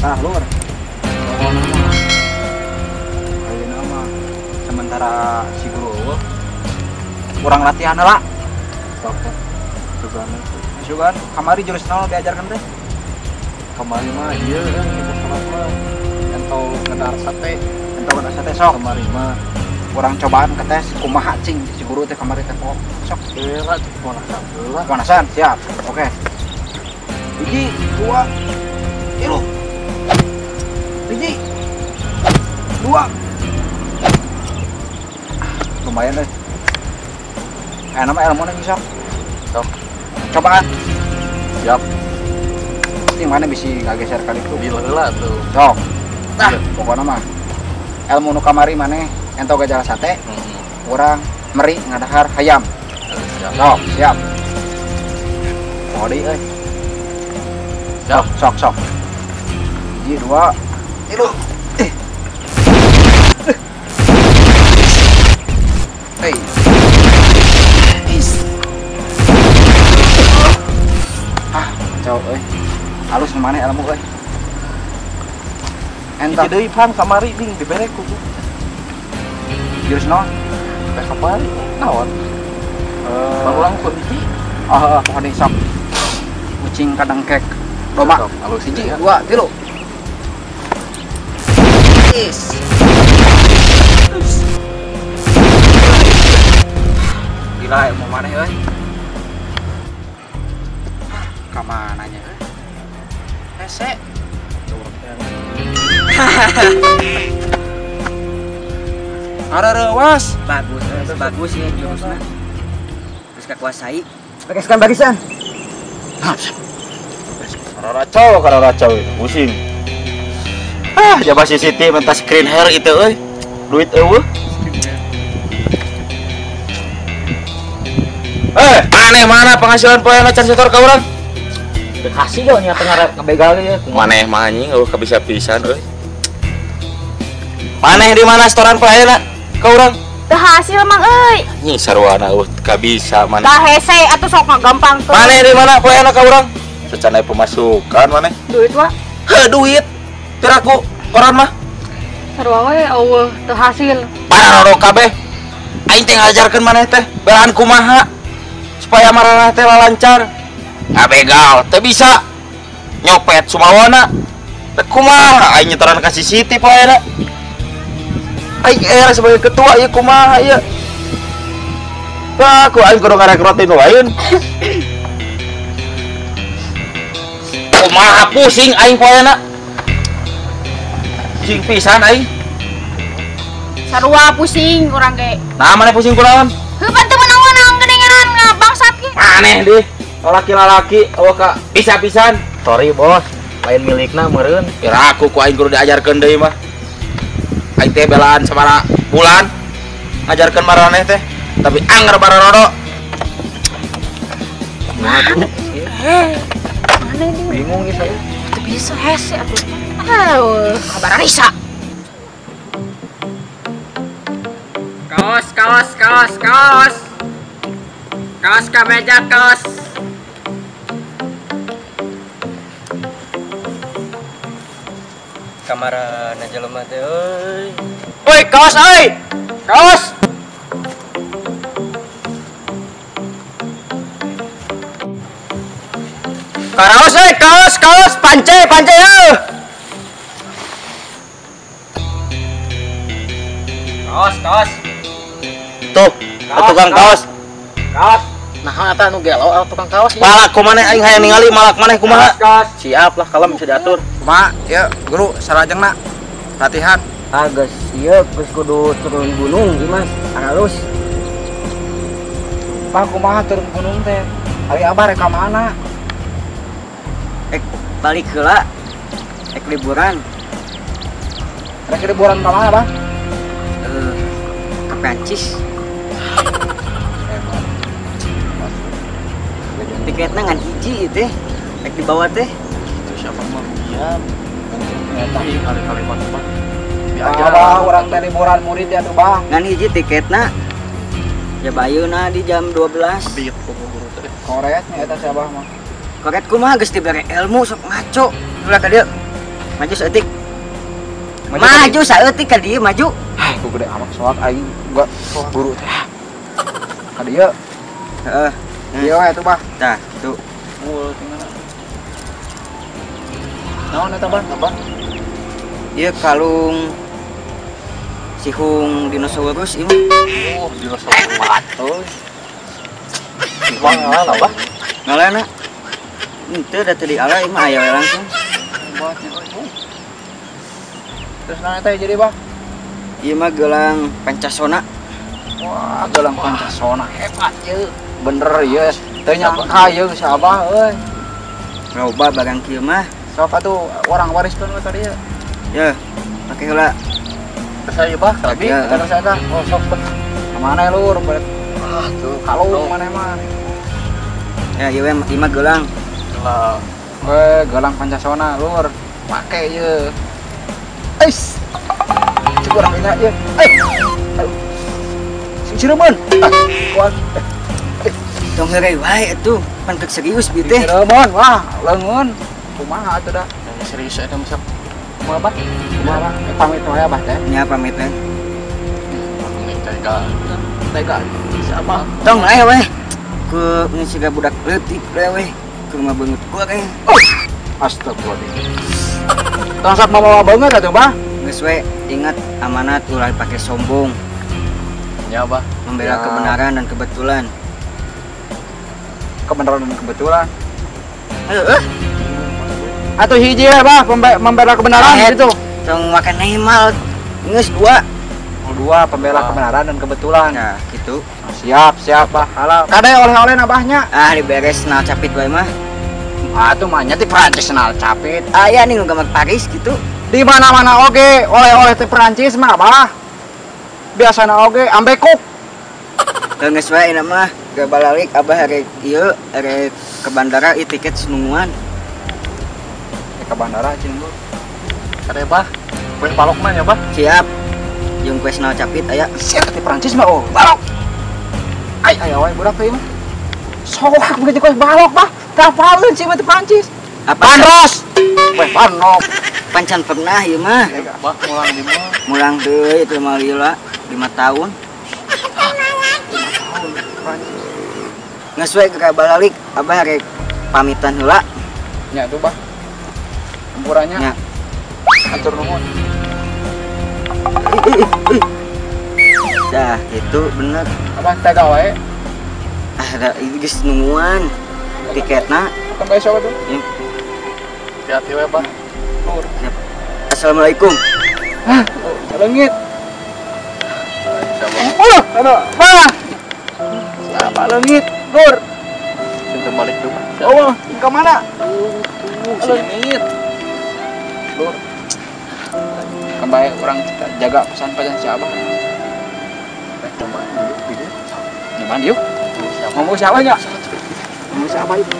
Tah lur. Oh nama. Ayeuna nama. Sementara si guru kurang latihan lah. Sok. Tugana. Sugan kamari jurus naon diajarkan teh? Kamari mah ieu ibu salat mah ento ngedar sate. Ento kana sate sok. Kamari mah Kurang cobaan ke tes kumaha cing si guru teh kamari teh pok. Sok. bela tuh ponakan heula. Pemanasan siap. Oke. Biji, dua, tilu. Biji, dua. Lumayan deh. Nama ilmu nih sok. Sok. Cobaan. Siap. Pasti mana bisa ngageser kali itu. Bil heula tuh. Sok. Nah, pokoknya mah ilmu nu kamari maneh ento gajah sate, kurang meri ngadahar hayam. Sok, siap. Modi euy. Siap. Sok. Biji, dua, tilu. Hei. Kacau euy. Halus mana ilmu euy. Entah Jadi pan kamari ding dibere ku. jurus naon? Teh kamari naon? Barulang ku hiji. Pokoknya sok. Kucing kadang kek. Domba. Sok, halus Biji, ya. dua, tilu. Is. Gila mau mana euy? Ka mananya euy? Hese. Ada rewas. Bagus ya jurusnya. Terus kuasai. Bereskan barisan. Karena racau itu pusing. Jaba si Siti minta screen hair itu euy. Duit eueuh. Mana penghasilan poe macan setor ka urang? Kasih yo nya tengah ngebegal ya. Maneh mah anjing eueuh kabisa-pisan euy. Maneh di mana setoran poe ayeuna ka urang? Teu hasil mang euy. Nyi sarwana eueuh kabisa maneh. Tah hese atuh sok gampang tuh. Maneh di mana poe ayeuna ka urang? Secanai pemasukan maneh. Duit wa. Duit. Tiraku koran mah. Sarua we eueuh teu hasil. Pararoro kabeh. Aing teh ngajarkeun maneh teh belaan kumaha supaya marana teh lancar. Ngabegal teu bisa. Nyopet sumawana. Teh kumaha aing nyetoran ka si Siti poe ayeuna. Aing era sebagai ketua ieu kumaha ieu. Wah, ku aing kudu ngarekrutin waeun. Kumaha pusing aing poe ayeuna. Pusing pisan aing. Sarua pusing urang ge. Nah, maneh pusing kunaon? Heupan teu meunang gedengan bangsat ge. Maneh deh. Lalaki-lalaki eueuh ka bisa-pisan. Sorry bos, lain milikna meureun. Kira aku ku aing kudu diajarkeun deui mah. Aing teh belaan sabaraha bulan ngajarkeun maraneh teh, tapi anger bararoro. Mana ini? Bingung nih saya. Teu bisa hese atuh. Kabar Risa. Kaos ka meja kaos. Kamara na jelema teh euy. Woi, kaos euy. Kaos. Karaos euy, kaos, pance euy. Kaos. Tuh, tukang kaos. Nah, eta nu gelo tukang kaos. Malak kumaneh aing hayang ningali malak maneh kumaha? Kaos. Siap lah kalem bisa diatur. Kumaha? Ya, guru sarajengna. Latihan. Geus ieu geus kudu turun gunung ieu Mas. Halus. Pak kumaha turun gunung teh? Ari abah rek ka mana? Balik heula. Liburan Rek liburan ka mana, Bang? ke Prancis. Tiketnya ngan hiji teh. Rek dibawa teh. Siapa mah rugian. Eta kali-kali mah Abah urang teh liburan murid ya tuh, Bang. Ngan hiji tiketna. Ya bayeuna di jam 12. Bieu ku guru teh. Koretnya eta si Abah mah. Koret kumaha geus dibere ilmu sok ngaco. Ulah ka dieu. Maju seetik. Maju Maju saeutik ka dieu maju. Aku gede amat soal aing gua buru teh. Ka dieu. Heeh. Dieu we atuh bah. Tah, tuh. Mul tinggal. Naon eta bah? Apa? Ieu kalung sihung dinosaurus ieu. Oh, dinosaurus. Oh, Bang, apa? Ngalana. Henteu da teu diala ieu mah aya we langsung. buatnya euy. Terus naon eta jadi bah? Ieu mah gelang Pancasona. Wah, gelang Pancasona hebat ye. Bener ye. Teu nyangka ye si Abah euy. Loba barang kieu mah. Sok atuh orang wariskeun we tadi ya. Ya, make heula. Saya bah, tapi Ya. Terus eta oh sok bet. Kemana lur? Ah, tuh kalung mana mah. Ya, ieu mah gelang. lah Gelang Pancasona lur. Make ye. Eis. Cuk urang ina ye. Sing Cirebon. Kuat. Tong heureuy wae atuh, pan teu serius bieu teh. Cirebon wah, leungeun. Kumaha atuh dah? yang serius ada misal Kumaha bah? Kumaha? Pamit wae Abah teh. Nya pamit teh. tega siapa Tong aya we. Ku ngisiga budak leutik we. Ku mah beungeut gua kae. Astagfirullahaladzim. Tangsap mama banget atuh bah. Geus we ingat amanat ulah pake sombong, ya bah membela Ya. kebenaran dan kebetulan. Kebenaran dan kebetulan. Heeh. Atau hiji ya bah membela kebenaran gitu. Tong makan nemal. Geus dua. Dua pembela kebenaran dan kebetulan. Nah, gitu. Siap bah. Halal. Kade oleh-oleh nabahnya. Ah, diberes nal capit wae mah. Atuh mah nya ti Prancis nal capit. Aya nih nu gambar Paris gitu. Di mana-mana oge oleh-oleh teh Prancis mah bah. Biasana oge ambekuk. Tong geus wae na mah gabalalik abah arek ieu arek ke bandara ieu tiket senunguan. Ke bandara cing lu. ada bah kue palok mah ya bah Siap. Jeung kues nal capit aya. Siap ti Prancis mah oh. Balok. Ai aya wae budak teh mah. Sok begitu kos balok bah. Kapalun sih mah ti Prancis. Apa? Panros. Weh panok. Pancan pernah ieu mah. bah mulang di mall Mulang deui itu mah lila 5 tahun. Geus we ke balik abah rek pamitan heula. Nya tuh bah. Tempurannya. Nya. Atur nuhun. Dah, itu bener. Abah tega wae. Ah, ada itu geus nungguan tiketna. Kan besok tuh. hati-hati we bah Lur. Assalamualaikum. Lengit. siapa Aduh, bah. Siapa lengit? Lur. pintu balik tuh bah Oh, ke mana? sini Lur. Kembali orang jaga pesan-pesan si Abah. coba video Nyaman yuk. Ngomong siapa nya? Ngomong siapa yuk?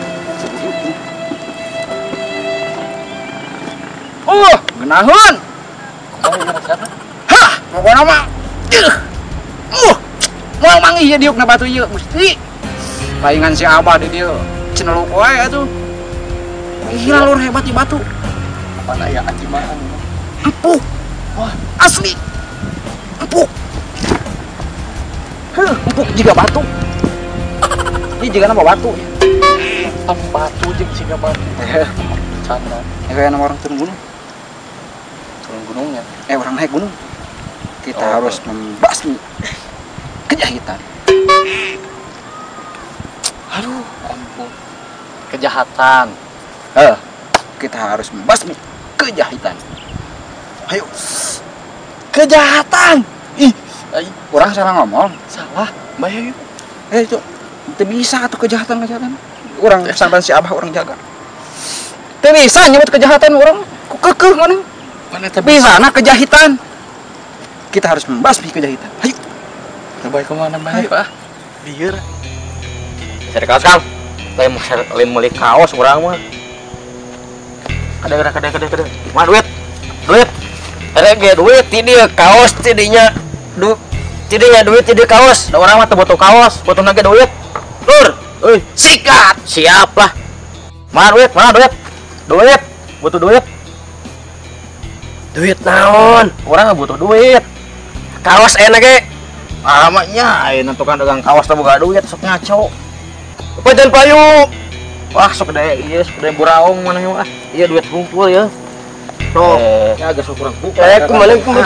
Genahun. oh ini siapa Hah, mau nama? Mau mangi ya diuk na batu ieu mesti. Palingan si Abah di dieu ceneluk wae atuh. Gila lur hebat di batu. apa ya acimaan Empuk. Wah, asli. Empuk. Empuk juga batu. Ini juga nama batu. batu jeung siga batu canda Ya kayak nama orang turun gunung. turun gunungnya Orang naik gunung. Kita Oh, harus membasmi kejahitan. aduh ampun kejahatan Kita harus membasmi kejahitan. Ayo. Kejahatan. Ih, ay orang salah ngomong. salah bayar yuk Itu teu bisa tuh kejahatan. Orang sampai si Abah orang jaga. Teu bisa nyebut kejahatan orang. Kekeh mana? mana Bisa nah kejahitan. Kita harus membasmi kejahitan. Ayo. coba kemana bayar bah biar Cari kaos Kang. Lain meuli kaos urang mah. Kada. Mana duit? Ada ge duit ti dieu kaos ti dinya. Tidinya duit ti dieu kaos. Da urang mah teu butuh kaos, butuh nage duit. Lur, euy, sikat. Siap lah. Mana duit? Butuh duit. Duit naon? Orang nggak butuh duit. Kaos enak ge. Amaknya, ayeuna tukang dagang kaos teh boga duit sok ngaco. Pajan payu. Wah, sok gede ieu, sok gede buraung maneh mah. Ieu duit kumpul ya. Sok, ya agak sok kurang buka. Kemarin kumpul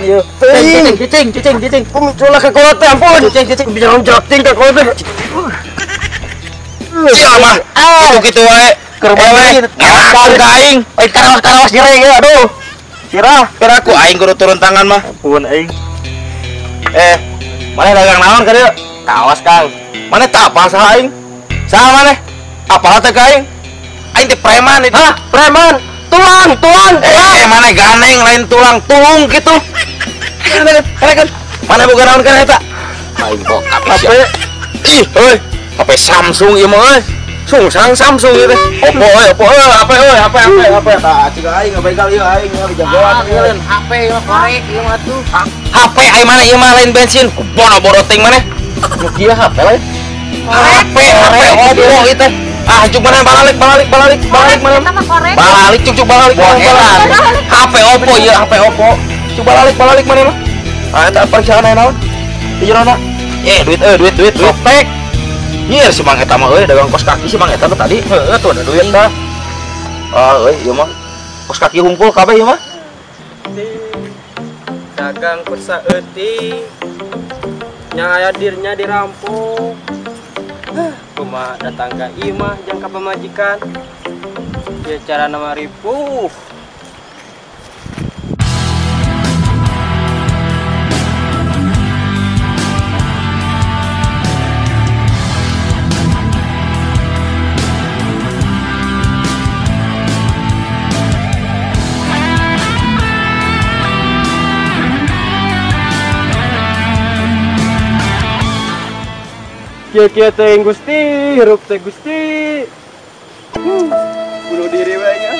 ieu. Cicing. Kumpul ka kolot teh ampun. Cicing bisa ngejakting ka kolot teh. Siapa? Gitu wae. Kerbawe. Ngalakan ka aing. Ai karawas direng ya, aduh. Sirah, kira aku aing kudu turun tangan mah. Ampun aing. Mana dagang naon ka dieu? Kaos, Kang. Mana tak apal saha aing? Saha maneh? Apal teh ka aing? Aing teh preman itu. Hah? Preman? Tulang. Mana ganeng lain tulang, tulung gitu. Kan. Mana boga naon kana eta? Aing bokap HP. Ih, euy. HP Samsung ieu mah euy. Samsung ieu teh. Oppo HP. Tah cik aing begal ieu aing jagoan ieu. HP mah korek ieu mah tuh. HP aing mana ieu mah lain bensin. Bono-bono ting maneh. Nu kieu HP lain. HP Oppo ieu teh. Ah, cuk mana balik mana. Balik cuk balik. HP Oppo ieu HP Oppo. Cuk balik mana mah. Ah eta periksaaan naon? Di jerona. Duit. Sopek. Nyier si Mang eta mah euy dagang kos kaki si Mang eta tuh tadi. Heuh tuh ada duit dah. Ieu mah kos kaki hungkul kabeh ieu mah. Dagang kursa eutik. Nya aya dirnya dirampok. Kumaha datang ka imah jeung ka pamajikan. Ieu cara nama ripuh. Kia teh Gusti, hirup teh Gusti. Bunuh diri bae nya.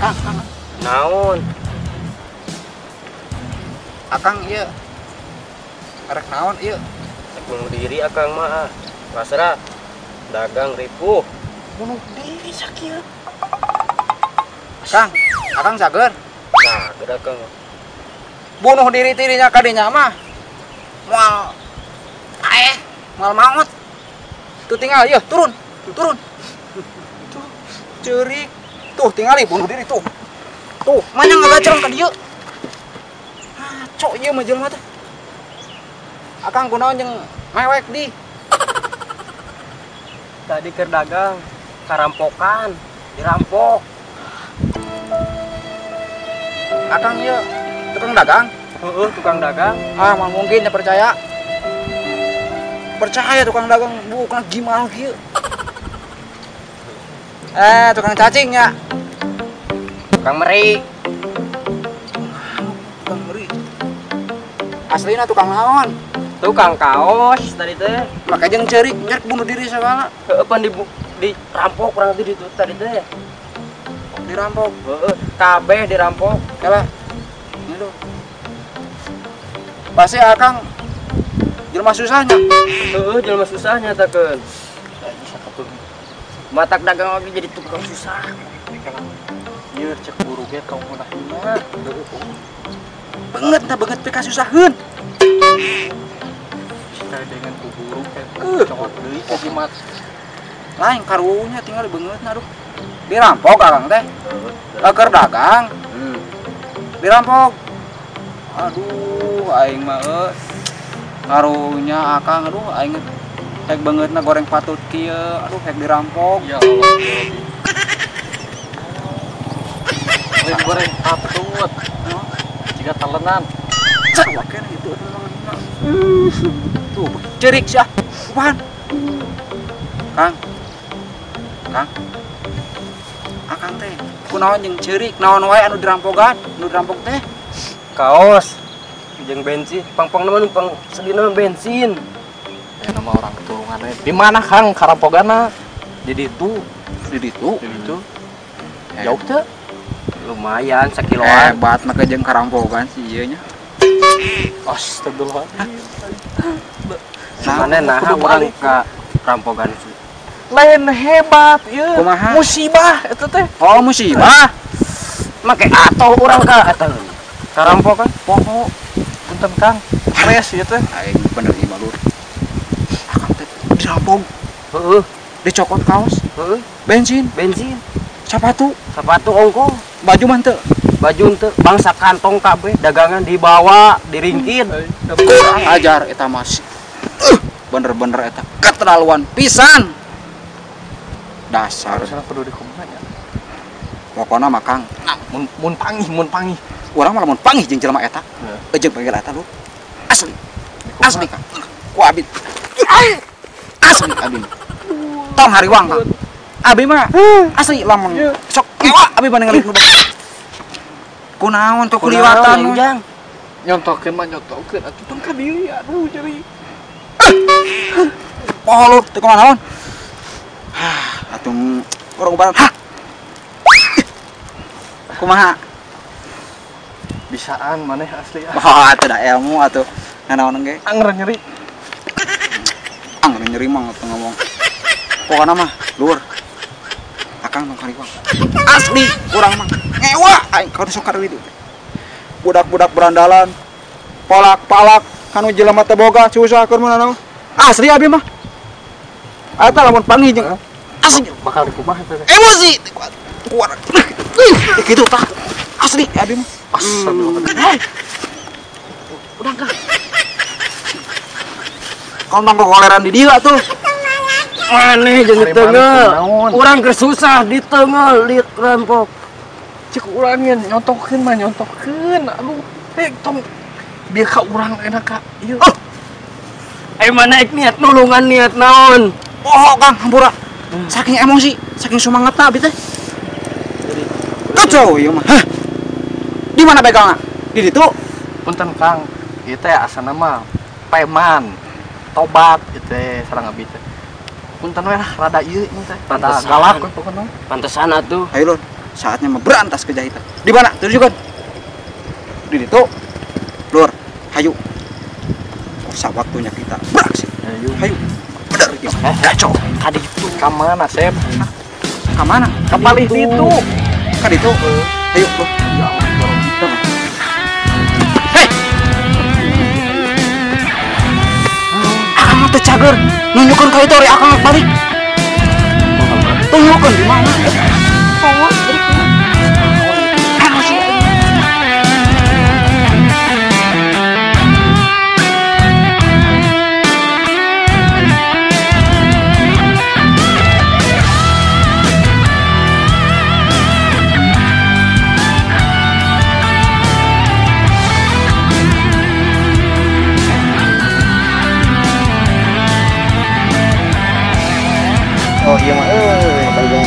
Kang. Naon? Akang ieu. Arek naon ieu? Bunuh diri akang mah. Pasrah. Dagang ripuh. Bunuh diri sakieu. Kang, akang sager. Nah, geura kang. Bunuh diri tirinya ka dinya mah. Moal maot. Tuh tinggal ieu turun. Tuh. Ceurik. Tuh tingali bunuh diri tuh. Tuh, mana ngagacerong ka dieu. Cok ieu mah jelema teh. Akang kunaon jeung mewek di. Tadi keur dagang, karampokan, dirampok. Akang ieu tukang dagang. Heeh, tukang dagang. Ah, mah mungkin ya percaya. Percaya tukang dagang bukan gimana kieu. Tukang cacing ya. Tukang meri. Tukang meri. Aslina tukang naon? Tukang kaos tadi teh. Maka jeung ceurik nyerek bunuh diri segala. Heeh, pan dirampok kurang tadi itu tadi teh. Dirampok. Heeh, kabeh dirampok. Kala. Itu. Pasti akang jelema susahnya. Heeh, jelema susah nyatakeun. Matak dagang lagi jadi tukang susah. Ieu cek buru ge tong munah-munah. Banget peka susaheun. Kayak dengan kuburu kayak cokot deui ka jimat. Lain karunya tinggal beungeutna aduh. Dirampok akang teh. Keur dagang. Dirampok. Aduh aing mah karunya akang aduh aing hek beungeutna goreng patut kieu aduh hek dirampok. Ya Allah. Goreng patut. Jika talenan. Cak wakeun itu tuh cerik sih apaan Kang akang teh kunaon jeung cerik naon wae anu dirampogan anu dirampok teh Kaos jeung bensin, pang numpang sedina bensin. Nama orang keturungan di mana Kang karampogana? Di ditu. Jauh teh? Lumayan sakiloan. Hebat maka jeung karampogan sih ieu nya. Astagfirullahaladzim. Nah, Mana nah orang ka rampokan. Lain hebat ieu. Kumaha? Musibah eta teh. Oh, musibah. Make atau orang ka eta. Ka rampokan. Poho. Punten Kang. Res ieu teh. Aing bener ieu mah Lur. Akang teh dirampok, Heeh, dicokot kaos, heeh. bensin, sepatu, ongko. baju mah teu. Baju teu bangsa kantong kabeh dagangan dibawa, diringkin. Kurang ajar eta mas. Bener-bener eta keterlaluan pisan. Dasar. Harusnya kudu dikumaha ya. Pokona mah Kang, Mun pangih. urang mah lamun pangih jeung jelema eta. Ejeg bagel eta Lur. Asli. Asli Kang. Ku abdi. Asli abdi. Tong hariwang Kang. Abi mah asli lamun sok ewa abi mah ningali nu. Kunaon tuh kuliwatan Jang. Nyontokeun mah nyontokeun atuh tong ka dieu ya aduh jadi. Poho Lur, teu kumaha naon. Atuh urang barat. Kumaha? Bisaan maneh asli ah. Oh, atuh da ilmu atuh. Nganaon ge? Anger nyeri. Angger nyeri mah atuh ngomong. Pokona mah Lur. Akang tong kariwang. Asli urang mah ngewa aing kalau sok ka ditu. Budak-budak berandalan. Palak-palak kanu jelema teh boga susahkeun mana naon. Asli abi mah. Eta lamun panggih jeung asli Bakal dikumaha teh. emosi kuat. Kitu tah. Asli abi mah. Astagfirullah. Udah enggak. Kau nang koleran di dia tuh. Maneh jeung Ari teungel. manis naon? Urang keur susah di teungel di rampok. Cek urang nya nyontokeun mah nyontokeun. Aduh, tong biar ka urang enak ka. Ieu. Mana niat nulungan niat naon? Oh, Kang, hampura. Saking emosi, saking semangatna abi teh. Kacau ieu mah. Hah. Di mana begalna? Di ditu. Punten Kang, ieu teh asana mah peman. Tobat ieu teh sareng abi teh. Punten we lah rada ieu teh. Rada Pantesan. galak we pokona. Pantesan atuh. Ayo Lur, saatnya memberantas kejahitan. Di mana? Tunjukkan. Di ditu. Lur, hayu. Usah waktunya kita beraksi. Ayo. Hayu. Bener ieu. Kacau. Tadi itu ka mana, Sep? Ka mana? Ka palih ditu. Ka ditu. Ayo, Lur. Hei. Akang teh cager. Nunjukkeun ka itu ari akang balik. Tunjukkeun di mana. Oh iya mah begal.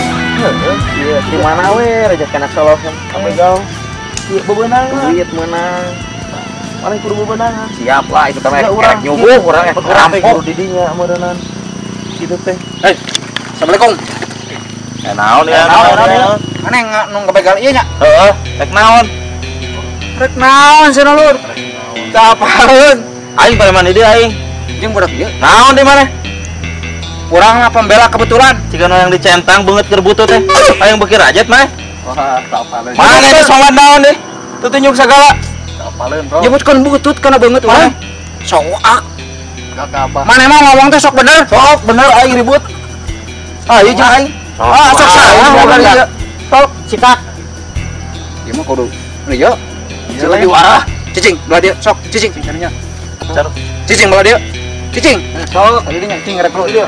Iya, di mana we rejek anak solo ka begal. Ieu bebeunang duit meunang. Paling kudu bebeunang. Siap lah itu teh urang nyubuh urang rampok di dinya meureunnan. Kitu teh. Hei. Assalamualaikum. Naon ya? Aneh nu ngabegal ieu nya. Heeh, rek naon? Rek naon cenah Lur? Teu apaeun. Aing pada mana dia aing? Jeung budak ieu. Naon di mana? Urang mah pembela kebetulan. Jika yang dicentang banget kerbutut teh. Aing beki rajat mah. Wah, teu apaeun. Mana ini sowan naon deh? Tuh tunjuk segala. Apaleun, Bro? Nyebutkeun butut kana beungeut urang. Soak. Gak apa. Mana emang ngomong teh sok bener. Sok bener aing ribut. Ah, ieu jeung aing. Ah, sok salah bukan ieu. Sok sikak. Ieu mah kudu ieu. Cek lagi warah. Cicing, belah dia, sok, cicing. Carinya. Car. Cicing belah dia. Cicing. Sok, tadi dia cicing rek lu ieu.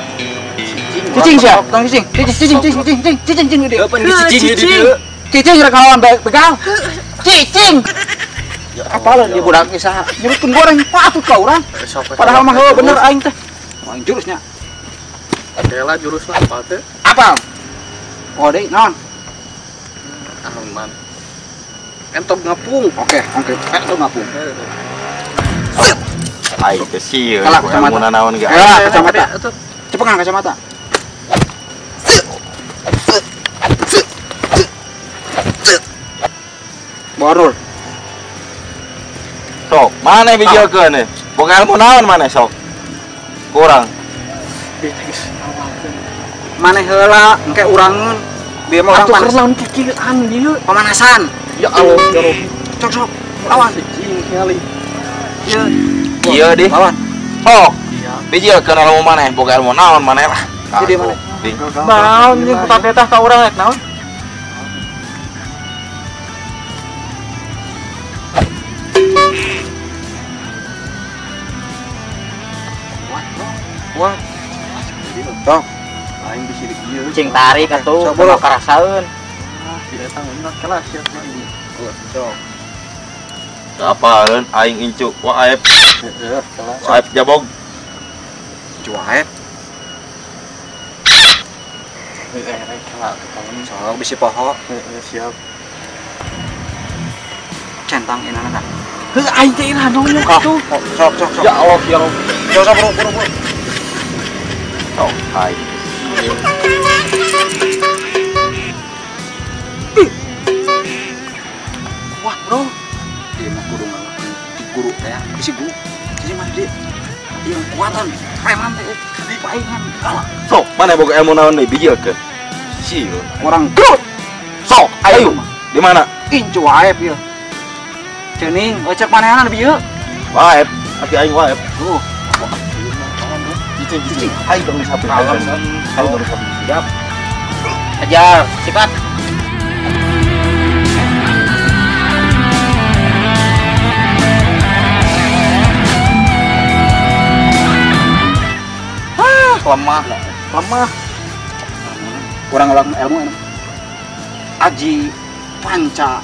Cicing siap, tong cicing. Cicing dia. Kapan cicing ieu? Cicing rek ngelawan begal. Cicing. Apalah dia budak ge saha? Nyebutkeun goreng patut ka urang. Padahal mah heuh bener aing teh. Aing jurusnya. Adalah jurusna apa teh? Apa? Oh, deui naon? Aman. Entok ngapung. Oke, itu ngapung. Aing teh sieun. Kalah kacamata. Mun naon ge. Ya, kacamata. Cepengan kacamata. Borul. Sok, mana bijilkeun nih? Boga ilmu naon mana sok? Kurang. Maneh heula engke urangeun. Biar mah orang panas. Naon kikieuan dieu. Pemanasan. Ya Allah, ya Rob. Sok lawan. Cing kali. Ieu. Iya deh. Lawan. Sok. Bijilkeun ilmu maneh, boga ilmu naon maneh lah. Jadi mana? Naon jeung kutateh ka urang rek naon? Wah. Sok. Aing bisi di ieu. Cing tarik atuh, Coba. kudu karasaeun. Tidak tahu enak kelas ya mandi. Sok. Apaan aing incu waep Heeh, kelas. waep jabog. Cuaet. Rek kelas. Sok bisi poho. Heeh, siap. Centang inana kan. Heuh aing teh irah dong nya tuh. Sok. Ya Allah, ya Rob. Sok bro. Sok aing. Wah, bro. Dia mah kudu ngalahin guru teh. Bisi guru. Jadi mah dia yang kuatan preman teh di paingan kalah. Sok, mana boga ilmu naon deui bijilkeun? Sieun. Orang gerut. Sok, ayo. Di mana? Incu waep ieu. Cening, cek manehanna di ieu. Waep, ati aing waep. Tuh. Cicing. Aing dong sapi. Aing dong sapi. Siap. Ajar, sikat. Lemah. Kurang ulang ilmu ini. Aji Panca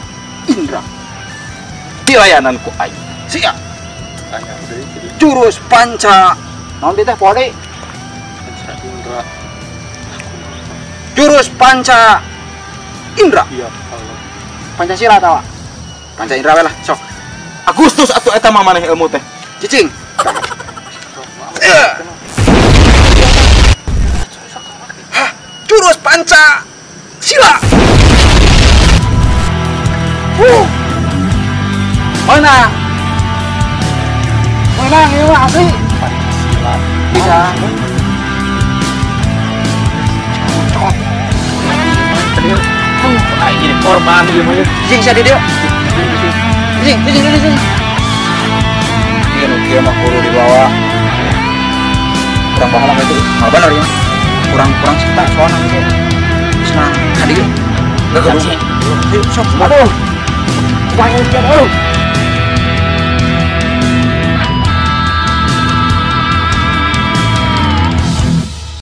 Indra. Dilayananku aing. Siap. Jurus Panca. Naon teh pode? Indra. Jurus Panca Indra. Iya, Allah. Pancasila tawa. Panca Indra we lah, sok. Agustus atuh eta mah maneh ilmu teh. Cicing. Jurus Panca Sila. Mana? Menang ya mah asli. Bisa. Aing jadi korban ieu mah. Cicing sia di dieu. Cicing. Iya mah kudu dibawa. Kurang pahala itu. Nah, benar ya. Kurang cipta soalnya gitu. Senang. Tadi. Enggak kebuka. Sok. Aduh. Banyak aduh.